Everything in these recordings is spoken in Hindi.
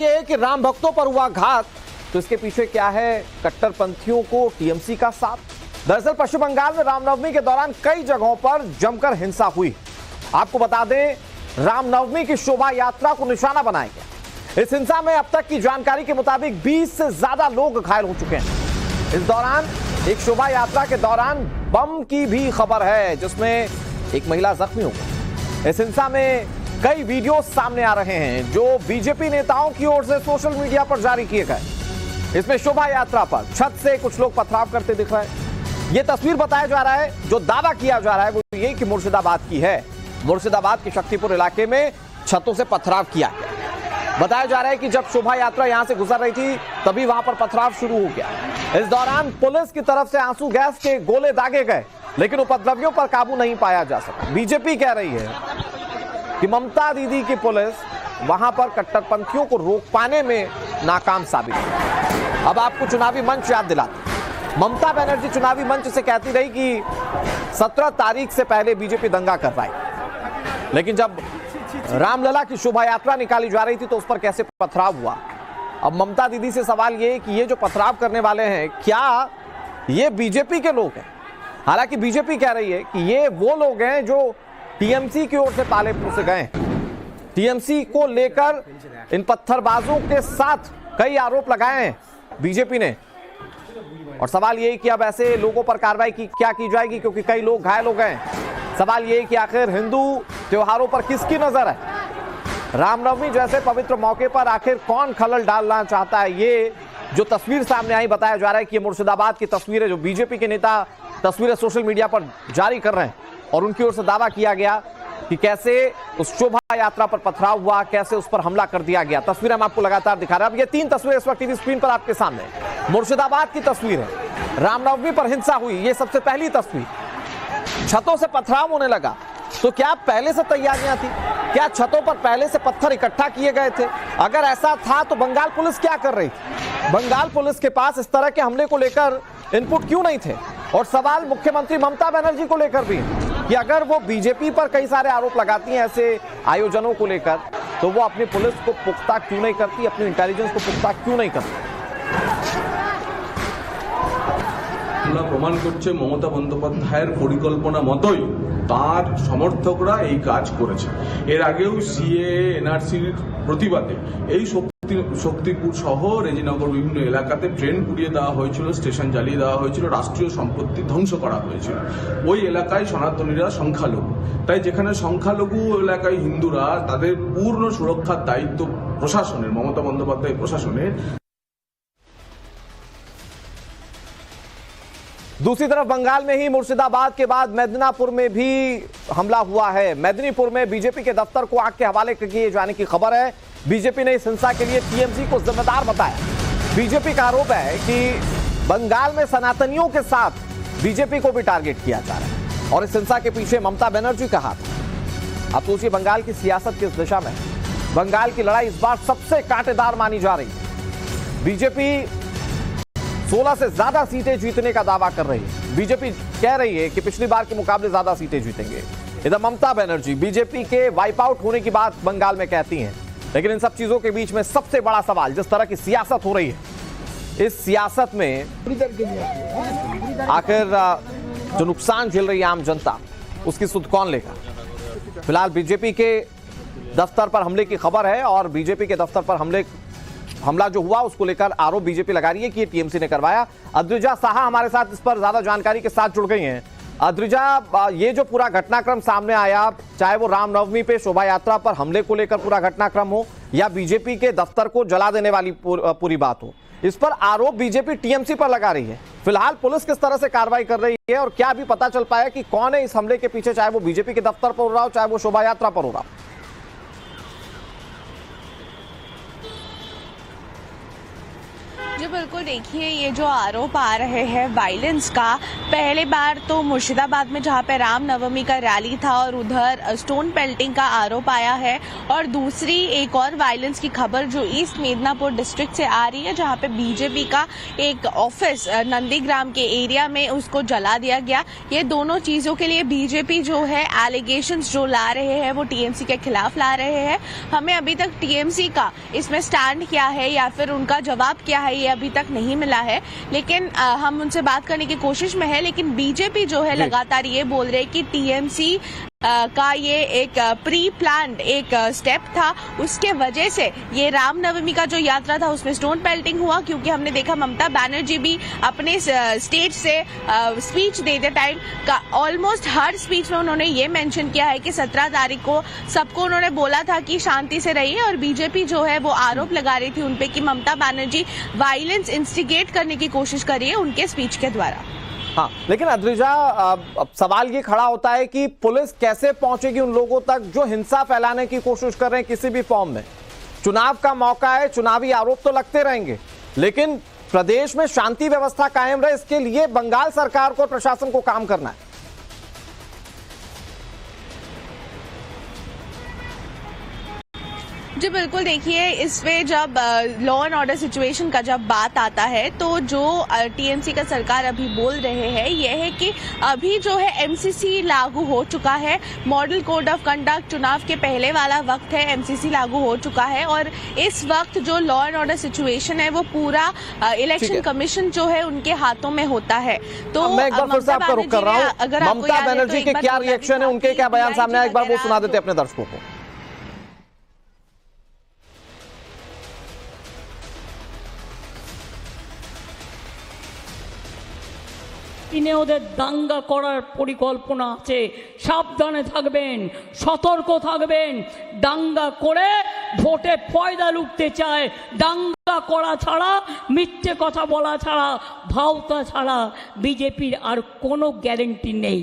ये है कि राम भक्तों पर हुआ घात, तो इसके पीछे क्या है? कट्टरपंथियों को टीएमसी का साथ। दरअसल पश्चिम बंगाल में रामनवमी के दौरान कई जगहों पर जमकर हिंसा हुई। आपको बता दें, रामनवमी की शोभा यात्रा को निशाना बनाया गया। इस हिंसा में अब तक की जानकारी के मुताबिक 20 से ज्यादा लोग घायल हो चुके हैं। इस दौरान एक शोभा यात्रा के दौरान बम की भी खबर है, जिसमें एक महिला जख्मी हो गई। इस हिंसा में कई वीडियो सामने आ रहे हैं जो बीजेपी नेताओं की ओर से सोशल मीडिया पर जारी किए गए। इसमें शोभा यात्रा पर छत से कुछ लोग पथराव करते दिख रहे हैं। यह तस्वीर बताया जा रहा है, जो दावा किया जा रहा है वो ये कि मुर्शिदाबाद की है। मुर्शिदाबाद के शक्तिपुर इलाके में छतों से पथराव किया गया। बताया जा रहा है कि जब शोभा यात्रा यहां से गुजर रही थी तभी वहां पर पथराव शुरू हो गया। इस दौरान पुलिस की तरफ से आंसू गैस के गोले दागे गए, लेकिन उपद्रवियों पर काबू नहीं पाया जा सका। बीजेपी कह रही है कि ममता दीदी की पुलिस वहां पर कट्टरपंथियों को रोक पाने में नाकाम साबित हुई। अब आपको चुनावी मंच याद दिलाते। ममता बनर्जी चुनावी मंच से कहती रही कि 17 तारीख से पहले बीजेपी दंगा करवाई, लेकिन जब रामलला की शोभा यात्रा निकाली जा रही थी तो उस पर कैसे पथराव हुआ। अब ममता दीदी से सवाल ये कि ये जो पथराव करने वाले हैं, क्या ये बीजेपी के लोग हैं? हालांकि बीजेपी कह रही है कि ये वो लोग हैं जो टीएमसी की ओर से पालेपुर से गए। टीएमसी को लेकर इन पत्थरबाजों के साथ कई आरोप लगाए हैं बीजेपी ने, और सवाल ये है कि अब ऐसे लोगों पर कार्रवाई क्या की जाएगी, क्योंकि कई लोग घायल हो गए। सवाल ये है कि आखिर हिंदू त्योहारों पर किसकी नजर है? रामनवमी जैसे पवित्र मौके पर आखिर कौन खलल डालना चाहता है? ये जो तस्वीर सामने आई, बताया जा रहा है कि ये मुर्शिदाबाद की तस्वीर है, जो बीजेपी के नेता तस्वीरें सोशल मीडिया पर जारी कर रहे हैं, और उनकी ओर से दावा किया गया कि कैसे उस शोभा यात्रा पर पथराव हुआ, कैसे उस पर हमला कर दिया गया। तस्वीर हम आपको लगातार दिखा रहे हैं। अब ये 3 तस्वीरें इस वक्त टीवी स्क्रीन पर आपके सामने। मुर्शिदाबाद की तस्वीर है, रामनवमी पर हिंसा हुई, ये सबसे पहली तस्वीर। छतों से पथराव होने लगा, तो क्या पहले से तैयारियां थी? क्या छतों पर पहले से पत्थर इकट्ठा किए गए थे? अगर ऐसा था तो बंगाल पुलिस क्या कर रही थी? बंगाल पुलिस के पास इस तरह के हमले को लेकर इनपुट क्यों नहीं थे? और सवाल मुख्यमंत्री ममता बनर्जी को लेकर भी कि अगर वो बीजेपी पर कई सारे आरोप लगाती हैं ऐसे आयोजनों को लेकर, तो वो अपनी पुलिस को पुख्ता क्यों नहीं करती, अपनी इंटेलिजेंस को पुख्ता क्यों नहीं करती? আমরা প্রমাণ করছে মমতা বন্দ্যোপাধ্যায়ের পরিকল্পনা মতোই তার সমর্থকরা এই কাজ করেছে। এর আগেও সিএ এনআরসির প্রতিবাদে এই শক্তিপুর সহ রেজিনগর বিভিন্ন এলাকাতে ট্রেন পুড়িয়ে দেওয়া হয়েছিল, স্টেশন জ্বালিয়ে দেওয়া হয়েছিল, রাষ্ট্রীয় সম্পত্তি ধ্বংস করা হয়েছিল। ওই এলাকায় সনাতনীরা সংখ্যালঘু, তাই যেখানে সংখ্যালঘু এলাকায় হিন্দুরা, তাদের পূর্ণ সুরক্ষার দায়িত্ব প্রশাসনের, মমতা বন্দ্যোপাধ্যায় প্রশাসনের। दूसरी तरफ बंगाल में ही मुर्शिदाबाद के बाद मेदिनीपुर में भी हमला हुआ है। मेदिनीपुर में बीजेपी के दफ्तर को आग के हवाले किए जाने की खबर है। बीजेपी ने इस हिंसा के लिए टीएमसी को जिम्मेदार बताया। बीजेपी का आरोप है कि बंगाल में सनातनियों के साथ बीजेपी को भी टारगेट किया जा रहा है, और इस हिंसा के पीछे ममता बनर्जी का हाथ है। अब सोचिए बंगाल की सियासत किस दिशा में। बंगाल की लड़ाई इस बार सबसे कांटेदार मानी जा रही है। बीजेपी 16 से ज्यादा सीटें जीतने का दावा कर रही है। बीजेपी कह रही है कि पिछली बार के मुकाबले ज्यादा सीटें जीतेंगे। इधर ममता बनर्जी बीजेपी के वाइप आउट होने की बात बंगाल में कहती हैं, लेकिन इन सब चीजों के बीच में सबसे बड़ा सवाल, जिस तरह की सियासत हो रही है, इस सियासत में आखिर जो नुकसान झेल रही है आम जनता, उसकी सुध कौन लेगा? फिलहाल बीजेपी के दफ्तर पर हमले की खबर है, और बीजेपी के दफ्तर पर हमला जो हुआ उसको लेकर आरोप बीजेपी लगा रही है कि ये टीएमसी ने करवाया। अद्रिजा साहा हमारे साथ इस पर ज्यादा जानकारी के साथ जुड़ गई हैं। अद्रिजा, ये जो पूरा घटनाक्रम सामने आया, चाहे वो रामनवमी पे शोभा यात्रा पर हमले को लेकर पूरा घटनाक्रम हो या बीजेपी के दफ्तर को जला देने वाली पूरी बात हो, इस पर आरोप बीजेपी टीएमसी पर लगा रही है। फिलहाल पुलिस किस तरह से कार्रवाई कर रही है, और क्या अभी पता चल पाया कि कौन है इस हमले के पीछे, चाहे वो बीजेपी के दफ्तर पर हो रहा हो, चाहे वो शोभा यात्रा पर हो रहा हो? जी बिल्कुल, देखिए ये जो आरोप आ रहे हैं वायलेंस का, पहले बार तो मुर्शिदाबाद में जहां पे रामनवमी का रैली था और उधर स्टोन पेल्टिंग का आरोप आया है, और दूसरी एक और वायलेंस की खबर जो ईस्ट मिदनापुर डिस्ट्रिक्ट से आ रही है, जहां पे बीजेपी का एक ऑफिस नंदीग्राम के एरिया में उसको जला दिया गया। ये दोनों चीजों के लिए बीजेपी जो है एलिगेशंस जो ला रहे हैं वो टीएमसी के खिलाफ ला रहे हैं। हमें अभी तक टीएमसी का इसमें स्टैंड क्या है या फिर उनका जवाब क्या है ये अभी तक नहीं मिला है, लेकिन हम उनसे बात करने की कोशिश में है। लेकिन बीजेपी जो है लगातार ये बोल रहे कि टीएमसी का ये एक प्री प्लान्ड एक स्टेप था, उसके वजह से ये रामनवमी का जो यात्रा था उसमें स्टोन पेल्टिंग हुआ। क्योंकि हमने देखा ममता बनर्जी भी अपने स्टेज से स्पीच देते टाइम का ऑलमोस्ट हर स्पीच में उन्होंने ये मेंशन किया है कि 17 तारीख को सबको उन्होंने बोला था कि शांति से रहिए, और बीजेपी जो है वो आरोप लगा रही थी उनपे कि ममता बनर्जी वायलेंस इंस्टिगेट करने की कोशिश कर रही है उनके स्पीच के द्वारा। हाँ, लेकिन अद्रिजा, अब सवाल ये खड़ा होता है कि पुलिस कैसे पहुंचेगी उन लोगों तक जो हिंसा फैलाने की कोशिश कर रहे हैं किसी भी फॉर्म में। चुनाव का मौका है, चुनावी आरोप तो लगते रहेंगे, लेकिन प्रदेश में शांति व्यवस्था कायम रहे इसके लिए बंगाल सरकार को, प्रशासन को काम करना है। जी बिल्कुल, देखिए इसमें जब लॉ एंड ऑर्डर सिचुएशन का जब बात आता है तो जो टीएमसी का सरकार अभी बोल रहे हैं यह है कि अभी जो है एमसीसी लागू हो चुका है, मॉडल कोड ऑफ कंडक्ट चुनाव के पहले वाला वक्त है, एमसीसी लागू हो चुका है, और इस वक्त जो लॉ एंड ऑर्डर सिचुएशन है वो पूरा इलेक्शन कमीशन जो है उनके हाथों में होता है। तो मैं एक बार फिर से आपका रुख कर रहा हूँ, ममता बनर्जी के क्या रिएक्शन है, उनके क्या बयान सामने आए, एक बार वो सुना देते अपने दर्शकों को। ওদের দাঙ্গা করার পরিকল্পনা আছে, সাবধানে থাকবেন, সতর্ক থাকবেন। দাঙ্গা করে ভোটে পয়দা লুটতে চায়, দাঙ্গা করা ছাড়া, মিথ্যে কথা বলা ছাড়া, ভাওতা ছাড়া বিজেপির আর কোনো গ্যারান্টি নেই।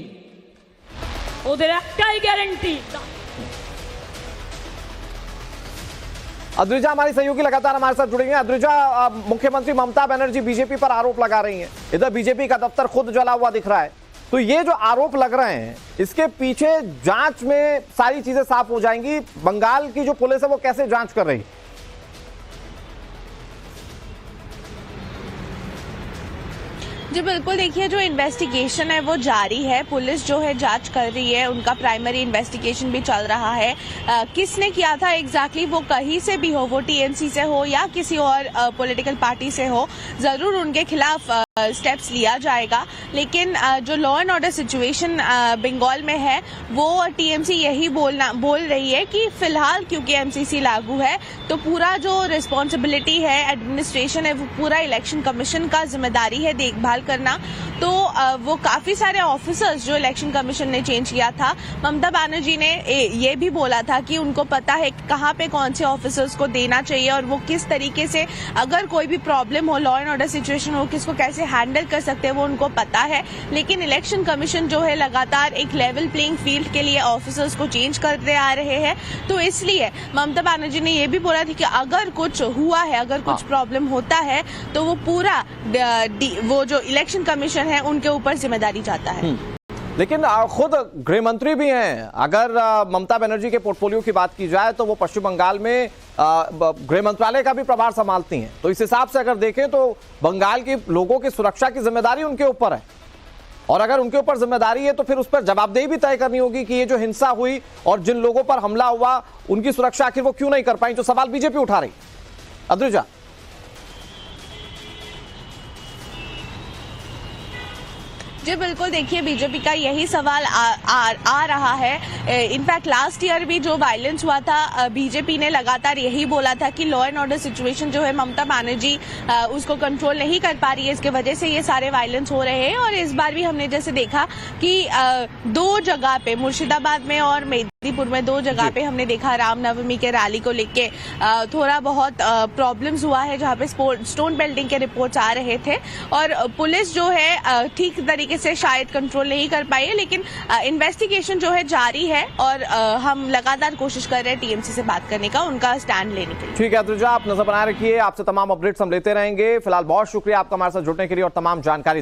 ওদের একটাই গ্যারান্টি। अद्रिजा हमारी सहयोगी लगातार हमारे साथ जुड़ेंगे। अद्रिजा, मुख्यमंत्री ममता बनर्जी बीजेपी पर आरोप लगा रही हैं, इधर बीजेपी का दफ्तर खुद जला हुआ दिख रहा है, तो ये जो आरोप लग रहे हैं इसके पीछे जांच में सारी चीजें साफ हो जाएंगी। बंगाल की जो पुलिस है वो कैसे जांच कर रही है? जी बिल्कुल, देखिए जो इन्वेस्टिगेशन है वो जारी है, पुलिस जो है जांच कर रही है, उनका प्राइमरी इन्वेस्टिगेशन भी चल रहा है। किसने किया था एग्जैक्टली वो कहीं से भी हो, वो टीएमसी से हो या किसी और पॉलिटिकल पार्टी से हो, जरूर उनके खिलाफ स्टेप्स लिया जाएगा। लेकिन जो law and order situation Bengal में है वो टीएमसी यही बोल रही है कि फिलहाल क्योंकि एमसीसी लागू है तो पूरा जो रिस्पॉन्सिबिलिटी है, एडमिनिस्ट्रेशन है, वो पूरा इलेक्शन कमीशन का जिम्मेदारी है देखभाल करना। तो वो काफी सारे ऑफिसर्स जो इलेक्शन कमीशन ने चेंज किया था, ममता बनर्जी ने ये भी बोला था कि उनको पता है कहाँ पे कौन से ऑफिसर्स को देना चाहिए और वो किस तरीके से अगर कोई भी प्रॉब्लम हो, लॉ एंड ऑर्डर सिचुएशन हो, किसको कैसे हैंडल कर सकते हैं वो उनको पता है। लेकिन इलेक्शन कमीशन जो है लगातार एक लेवल प्लेइंग फील्ड के लिए ऑफिसर्स को चेंज करते आ रहे हैं, तो इसलिए ममता बनर्जी ने ये भी बोला था कि अगर कुछ हुआ है, अगर कुछ प्रॉब्लम होता है तो वो पूरा वो जो इलेक्शन कमीशन है उनके ऊपर जिम्मेदारी जाता है। लेकिन खुद गृह मंत्री भी हैं, अगर ममता बनर्जी के पोर्टफोलियो की बात की जाए तो वो पश्चिम बंगाल में गृह मंत्रालय का भी प्रभार संभालती हैं, तो इस हिसाब से अगर देखें तो बंगाल के लोगों की सुरक्षा की जिम्मेदारी उनके ऊपर है, और अगर उनके ऊपर जिम्मेदारी है तो फिर उस पर जवाबदेही भी तय करनी होगी कि ये जो हिंसा हुई और जिन लोगों पर हमला हुआ उनकी सुरक्षा आखिर वो क्यों नहीं कर पाई, जो सवाल बीजेपी उठा रही। अद्रिजा, जी बिल्कुल, देखिए बीजेपी का यही सवाल आ रहा है। इनफैक्ट लास्ट ईयर भी जो वायलेंस हुआ था बीजेपी ने लगातार यही बोला था कि लॉ एंड ऑर्डर सिचुएशन जो है ममता बनर्जी उसको कंट्रोल नहीं कर पा रही है, इसके वजह से ये सारे वायलेंस हो रहे हैं। और इस बार भी हमने जैसे देखा कि दो जगह पे, मुर्शिदाबाद में और मेदिनीपुर में, दो जगह पे हमने देखा रामनवमी के रैली को लेके थोड़ा बहुत प्रॉब्लम्स हुआ है, जहाँ पे स्टोन बिल्डिंग के रिपोर्ट्स आ रहे थे और पुलिस जो है ठीक तरीके तरीके से शायद कंट्रोल नहीं कर पाई है, लेकिन इन्वेस्टिगेशन जो है जारी है और हम लगातार कोशिश कर रहे हैं टीएमसी से बात करने का, उनका स्टैंड लेने के लिए। ठीक है तुजा, आप नजर बनाए रखिए, आपसे तमाम अपडेट्स हम लेते रहेंगे। फिलहाल बहुत शुक्रिया आपका हमारे साथ जुड़ने के लिए और तमाम जानकारी